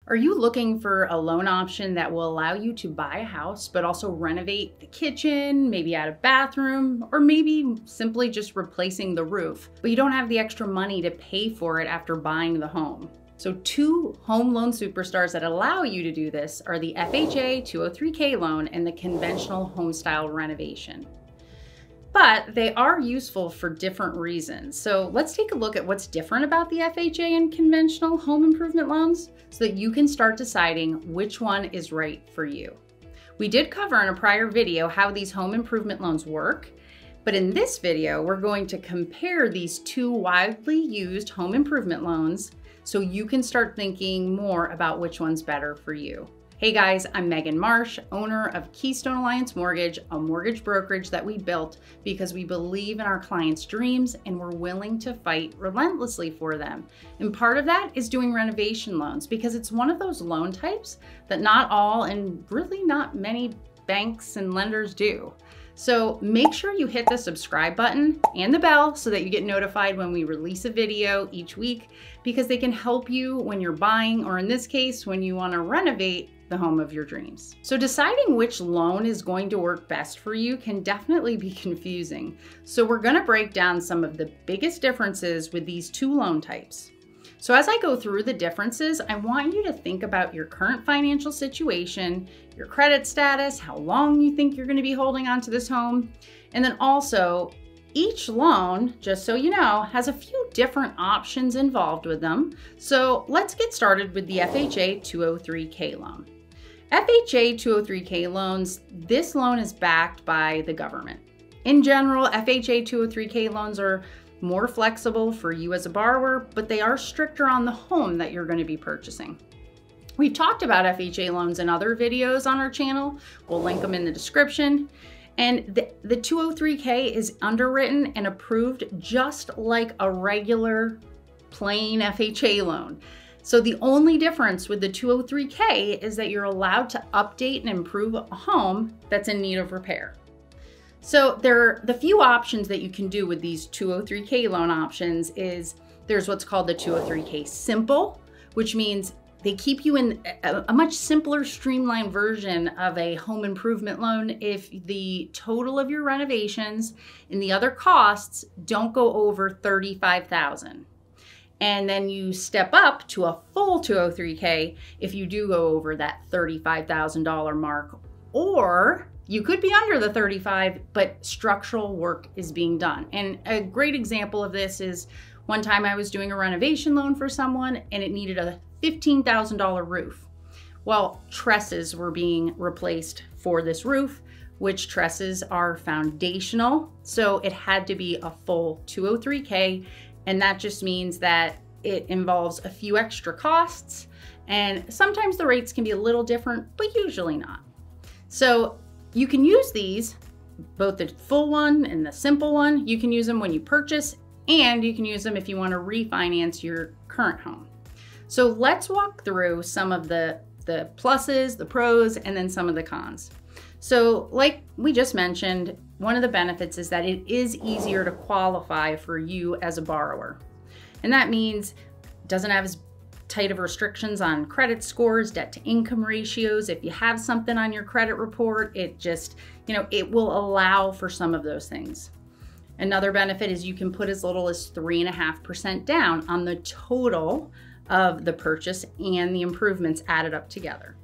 Are you looking for a loan option that will allow you to buy a house, but also renovate the kitchen, maybe add a bathroom, or maybe simply just replacing the roof, but you don't have the extra money to pay for it after buying the home? So two home loan superstars that allow you to do this are the FHA 203K loan and the conventional Homestyle renovation. But they are useful for different reasons. So let's take a look at what's different about the FHA and conventional home improvement loans so that you can start deciding which one is right for you. We did cover in a prior video how these home improvement loans work, but in this video, we're going to compare these two widely used home improvement loans so you can start thinking more about which one's better for you. Hey guys, I'm Megan Marsh, owner of Keystone Alliance Mortgage, a mortgage brokerage that we built because we believe in our clients' dreams and we're willing to fight relentlessly for them. And part of that is doing renovation loans because it's one of those loan types that not all and really not many banks and lenders do. So make sure you hit the subscribe button and the bell so that you get notified when we release a video each week, because they can help you when you're buying, or in this case, when you want to renovate the home of your dreams. So deciding which loan is going to work best for you can definitely be confusing. So we're going to break down some of the biggest differences with these two loan types. So as I go through the differences, I want you to think about your current financial situation, your credit status, how long you think you're going to be holding on to this home, and then also each loan, just so you know, has a few different options involved with them. So let's get started with the FHA 203K loan. FHA 203K loans, this loan is backed by the government. In general, FHA 203K loans are more flexible for you as a borrower, but they are stricter on the home that you're going to be purchasing. We've talked about FHA loans in other videos on our channel. We'll link them in the description. And the 203K is underwritten and approved just like a regular plain FHA loan. So the only difference with the 203K is that you're allowed to update and improve a home that's in need of repair. So the few options that you can do with these 203K loan options is there's what's called the 203K Simple, which means they keep you in a much simpler, streamlined version of a home improvement loan if the total of your renovations and the other costs don't go over $35,000. And then you step up to a full 203K if you do go over that $35,000 mark, or you could be under the 35, but structural work is being done. And a great example of this is one time I was doing a renovation loan for someone and it needed a $15,000 roof. Well, trusses were being replaced for this roof, which trusses are foundational. So it had to be a full 203K. And that just means that it involves a few extra costs. And sometimes the rates can be a little different, but usually not. So you can use these, both the full one and the simple one. You can use them when you purchase, and you can use them if you want to refinance your current home. So let's walk through some of the pluses, the pros, and then some of the cons. So like we just mentioned, one of the benefits is that it is easier to qualify for you as a borrower. And that means it doesn't have as tight of restrictions on credit scores, debt to income ratios. If you have something on your credit report, it just, it will allow for some of those things. Another benefit is you can put as little as 3.5% down on the total of the purchase and the improvements added up together.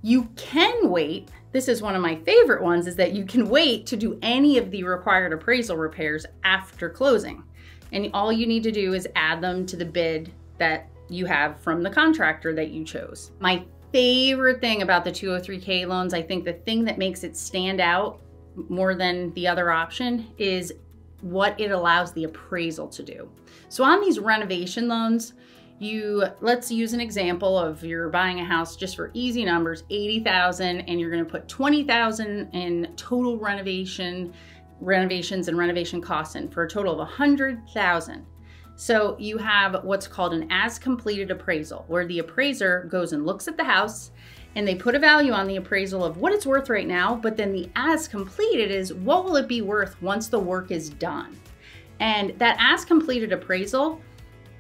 You can wait. This is one of my favorite ones, is that you can wait to do any of the required appraisal repairs after closing. And all you need to do is add them to the bid that you have from the contractor that you chose. My favorite thing about the 203K loans, I think the thing that makes it stand out more than the other option is what it allows the appraisal to do. So on these renovation loans, let's use an example of you're buying a house, just for easy numbers, $80,000, and you're going to put $20,000 in total renovations and renovation costs in for a total of $100,000. So you have what's called an as completed appraisal, where the appraiser goes and looks at the house and they put a value on the appraisal of what it's worth right now, but then the as completed is what will it be worth once the work is done. And that as completed appraisal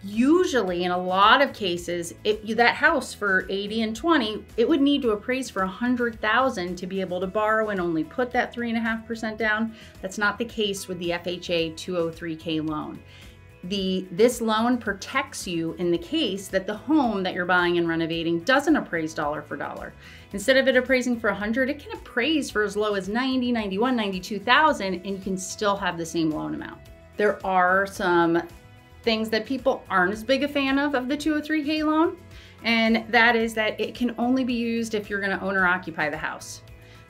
Usually, in a lot of cases, that house for 80 and 20, it would need to appraise for 100,000 to be able to borrow and only put that 3.5% down. That's not the case with the FHA 203K loan. This loan protects you in the case that the home that you're buying and renovating doesn't appraise dollar for dollar. Instead of it appraising for 100, it can appraise for as low as 90, 91, 92,000, and you can still have the same loan amount. There are some things that people aren't as big a fan of the 203K loan, and that is that it can only be used if you're gonna own or occupy the house.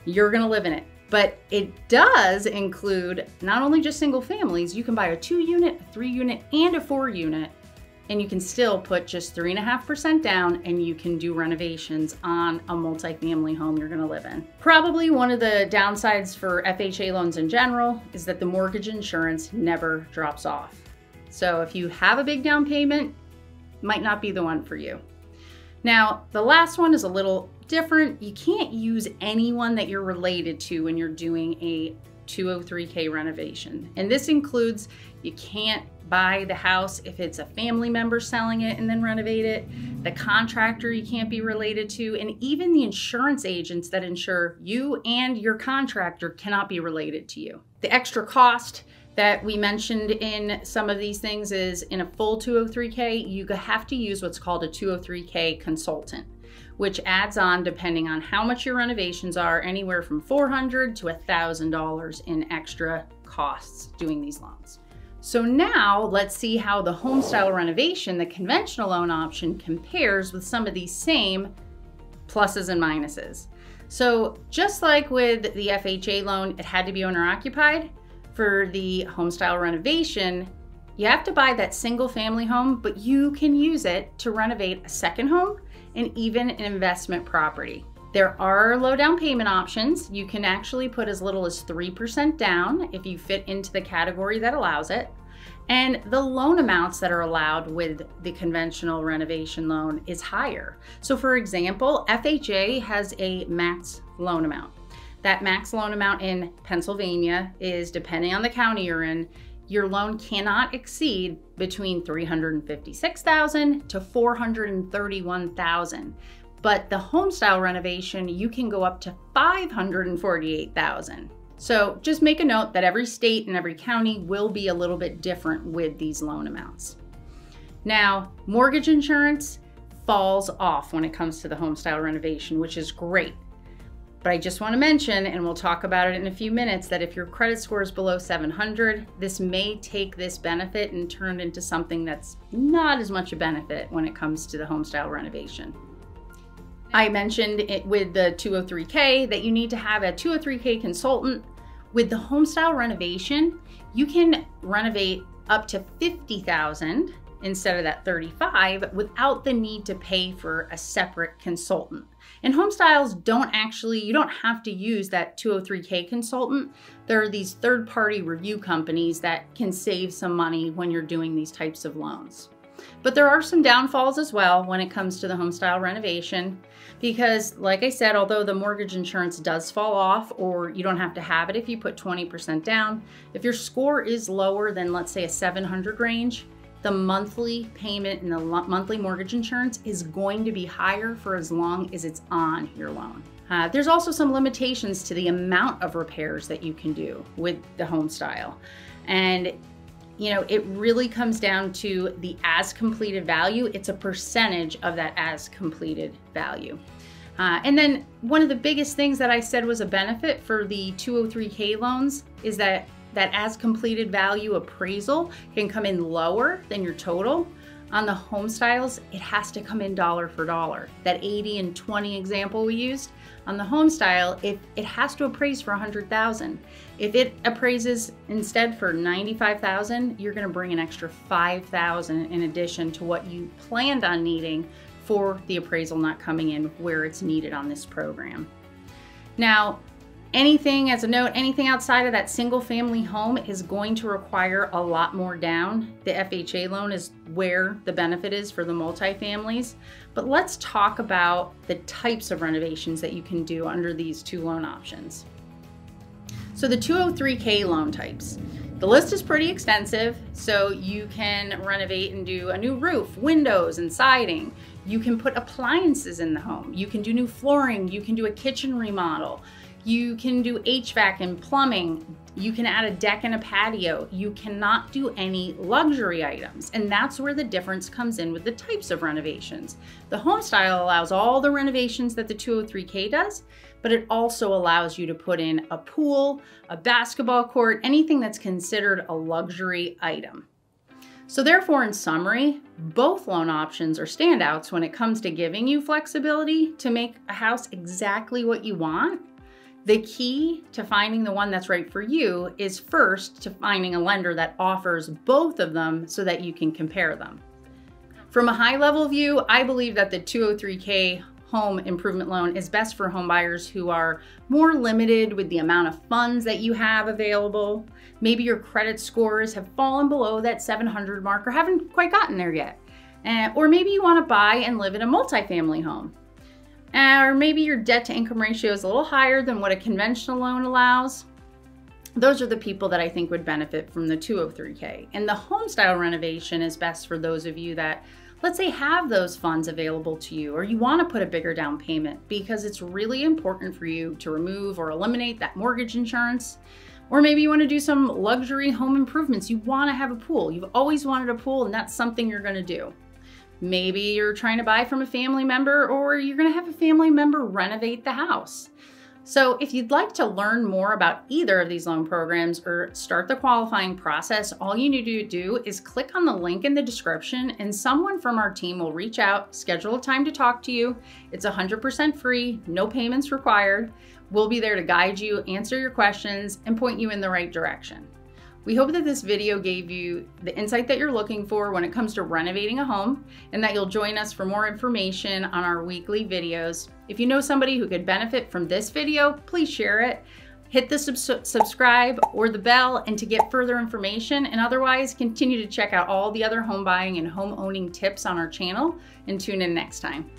You're gonna live in it. But it does include not only just single families, you can buy a 2-unit, a 3-unit, and a 4-unit, and you can still put just 3.5% down and you can do renovations on a multifamily home you're gonna live in. Probably one of the downsides for FHA loans in general is that the mortgage insurance never drops off. So if you have a big down payment, might not be the one for you. Now, the last one is a little different. You can't use anyone that you're related to when you're doing a 203K renovation. And this includes, you can't buy the house if it's a family member selling it and then renovate it. The contractor you can't be related to, and even the insurance agents that insure you and your contractor cannot be related to you. The extra cost that we mentioned in some of these things is in a full 203K, you have to use what's called a 203K consultant, which adds on, depending on how much your renovations are, anywhere from $400 to $1,000 in extra costs doing these loans. So now let's see how the Homestyle renovation, the conventional loan option, compares with some of these same pluses and minuses. So just like with the FHA loan, it had to be owner occupied. For the Homestyle renovation, you have to buy that single family home, but you can use it to renovate a second home and even an investment property. There are low down payment options. You can actually put as little as 3% down if you fit into the category that allows it. And the loan amounts that are allowed with the conventional renovation loan is higher. So for example, FHA has a max loan amount. That max loan amount in Pennsylvania is, depending on the county you're in, your loan cannot exceed between $356,000 to $431,000. But the Homestyle renovation, you can go up to $548,000. So just make a note that every state and every county will be a little bit different with these loan amounts. Now, mortgage insurance falls off when it comes to the Homestyle renovation, which is great. But I just want to mention, and we'll talk about it in a few minutes, that if your credit score is below 700, this may take this benefit and turn it into something that's not as much a benefit when it comes to the Homestyle renovation. I mentioned it with the 203K that you need to have a 203K consultant. With the Homestyle renovation, you can renovate up to $50,000 instead of that $35,000 without the need to pay for a separate consultant. And Homestyles you don't have to use that 203K consultant. There are these third-party review companies that can save some money when you're doing these types of loans. But there are some downfalls as well when it comes to the Homestyle renovation, because like I said, although the mortgage insurance does fall off, or you don't have to have it if you put 20% down, if your score is lower than, let's say, a 700 range, the monthly payment and the monthly mortgage insurance is going to be higher for as long as it's on your loan. There's also some limitations to the amount of repairs that you can do with the Homestyle. And you know, it really comes down to the as completed value. It's a percentage of that as completed value. And then one of the biggest things that I said was a benefit for the 203K loans is that as completed value appraisal can come in lower than your total. On the Homestyles, it has to come in dollar for dollar. That 80 and 20 example we used, on the Homestyle, it has to appraise for $100,000. If it appraises instead for $95,000, you're gonna bring an extra $5,000 in addition to what you planned on needing for the appraisal not coming in where it's needed on this program. Now, anything, as a note, anything outside of that single family home is going to require a lot more down. The FHA loan is where the benefit is for the multifamilies. But let's talk about the types of renovations that you can do under these two loan options. So the 203K loan types. The list is pretty extensive, so you can renovate and do a new roof, windows, and siding. You can put appliances in the home. You can do new flooring. You can do a kitchen remodel. You can do HVAC and plumbing. You can add a deck and a patio. You cannot do any luxury items. And that's where the difference comes in with the types of renovations. The Homestyle allows all the renovations that the 203K does, but it also allows you to put in a pool, a basketball court, anything that's considered a luxury item. So therefore, in summary, both loan options are standouts when it comes to giving you flexibility to make a house exactly what you want. The key to finding the one that's right for you is first to finding a lender that offers both of them so that you can compare them. From a high level view, I believe that the 203K home improvement loan is best for home buyers who are more limited with the amount of funds that you have available. Maybe your credit scores have fallen below that 700 mark or haven't quite gotten there yet. Or maybe you want to buy and live in a multifamily home. Or maybe your debt to income ratio is a little higher than what a conventional loan allows. Those are the people that I think would benefit from the 203K. And the Homestyle renovation is best for those of you that, let's say, have those funds available to you, or you want to put a bigger down payment because it's really important for you to remove or eliminate that mortgage insurance. Or maybe you want to do some luxury home improvements. You want to have a pool. You've always wanted a pool, and that's something you're going to do. Maybe you're trying to buy from a family member, or you're going to have a family member renovate the house. So if you'd like to learn more about either of these loan programs or start the qualifying process, all you need to do is click on the link in the description and someone from our team will reach out, schedule a time to talk to you. It's 100% free, no payments required. We'll be there to guide you, answer your questions, and point you in the right direction. We hope that this video gave you the insight that you're looking for when it comes to renovating a home, and that you'll join us for more information on our weekly videos. If you know somebody who could benefit from this video, please share it. Hit the subscribe or the bell and to get further information, and otherwise continue to check out all the other home buying and home owning tips on our channel, and tune in next time.